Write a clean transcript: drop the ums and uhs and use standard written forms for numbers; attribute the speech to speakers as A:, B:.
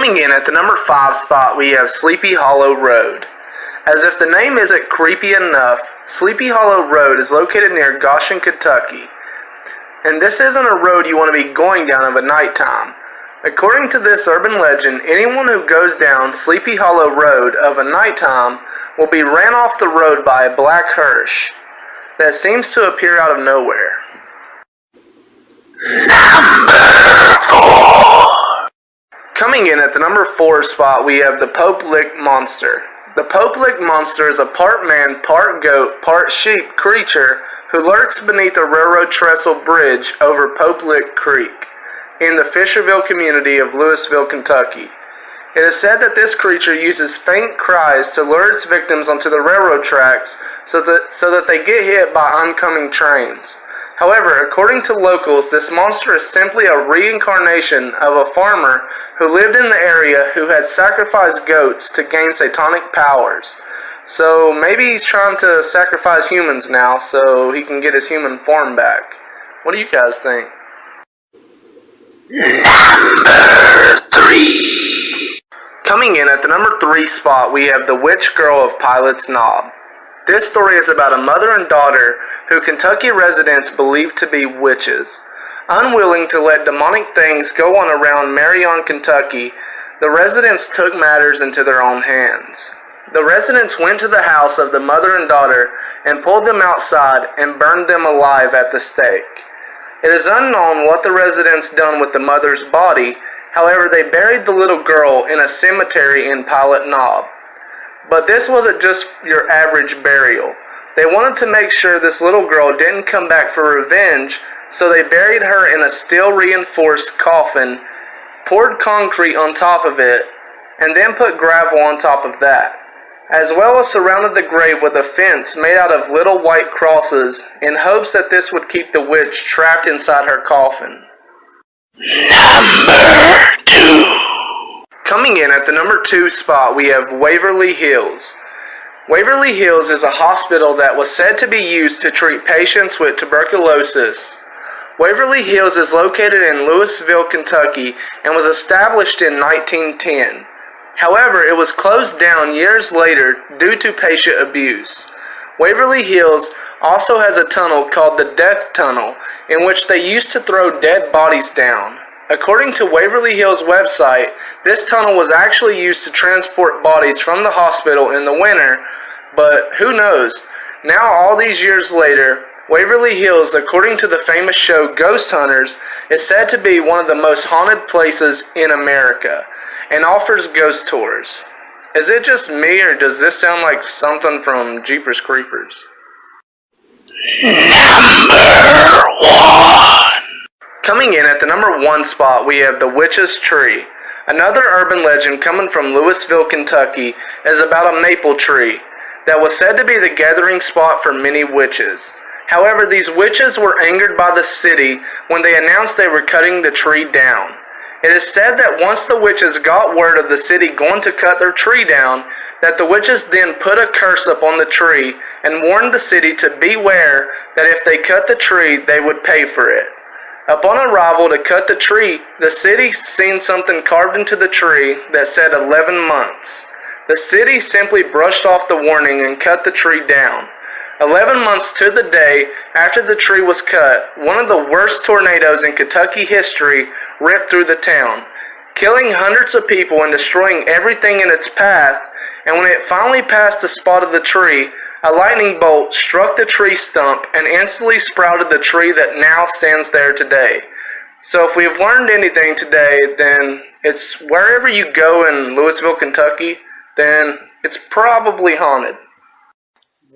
A: Coming in at the number 5 spot, we have Sleepy Hollow Road. As if the name isn't creepy enough, Sleepy Hollow Road is located near Goshen, Kentucky. And this isn't a road you want to be going down of a nighttime. According to this urban legend, anyone who goes down Sleepy Hollow Road of a nighttime will be ran off the road by a black hearse that seems to appear out of nowhere. Number 4. Coming in at the number 4 spot, we have the Pope Lick Monster. The Pope Lick Monster is a part man, part goat, part sheep creature who lurks beneath a railroad trestle bridge over Pope Lick Creek in the Fisherville community of Louisville, Kentucky. It is said that this creature uses faint cries to lure its victims onto the railroad tracks so that they get hit by oncoming trains. However, according to locals, this monster is simply a reincarnation of a farmer who lived in the area who had sacrificed goats to gain satanic powers. So maybe he's trying to sacrifice humans now so he can get his human form back. What do you guys think? Number 3. Coming in at the number 3 spot, we have the Witch Girl of Pilot's Knob. This story is about a mother and daughter who Kentucky residents believe to be witches. Unwilling to let demonic things go on around Marion, Kentucky, the residents took matters into their own hands. The residents went to the house of the mother and daughter and pulled them outside and burned them alive at the stake. It is unknown what the residents done with the mother's body. However, they buried the little girl in a cemetery in Pilot Knob. But this wasn't just your average burial. They wanted to make sure this little girl didn't come back for revenge, so they buried her in a steel-reinforced coffin, poured concrete on top of it, and then put gravel on top of that, as well as surrounded the grave with a fence made out of little white crosses in hopes that this would keep the witch trapped inside her coffin. Number 2. Coming in at the number 2 spot, we have Waverly Hills. Waverly Hills is a hospital that was said to be used to treat patients with tuberculosis. Waverly Hills is located in Louisville, Kentucky, and was established in 1910. However, it was closed down years later due to patient abuse. Waverly Hills also has a tunnel called the Death Tunnel, in which they used to throw dead bodies down. According to Waverly Hills website, this tunnel was actually used to transport bodies from the hospital in the winter, but who knows? Now, all these years later, Waverly Hills, according to the famous show Ghost Hunters, is said to be one of the most haunted places in America and offers ghost tours. Is it just me, or does this sound like something from Jeepers Creepers? Number 1. Coming in at the number 1 spot, we have the Witch's Tree. Another urban legend coming from Louisville, Kentucky is about a maple tree that was said to be the gathering spot for many witches. However, these witches were angered by the city when they announced they were cutting the tree down. It is said that once the witches got word of the city going to cut their tree down, that the witches then put a curse up on the tree and warned the city to beware that if they cut the tree, they would pay for it. Upon arrival to cut the tree, the city seen something carved into the tree that said 11 months. The city simply brushed off the warning and cut the tree down. 11 months to the day after the tree was cut, one of the worst tornadoes in Kentucky history ripped through the town, killing hundreds of people and destroying everything in its path, and when it finally passed the spot of the tree, a lightning bolt struck the tree stump and instantly sprouted the tree that now stands there today. So if we have learned anything today, then it's wherever you go in Louisville, Kentucky, then it's probably haunted.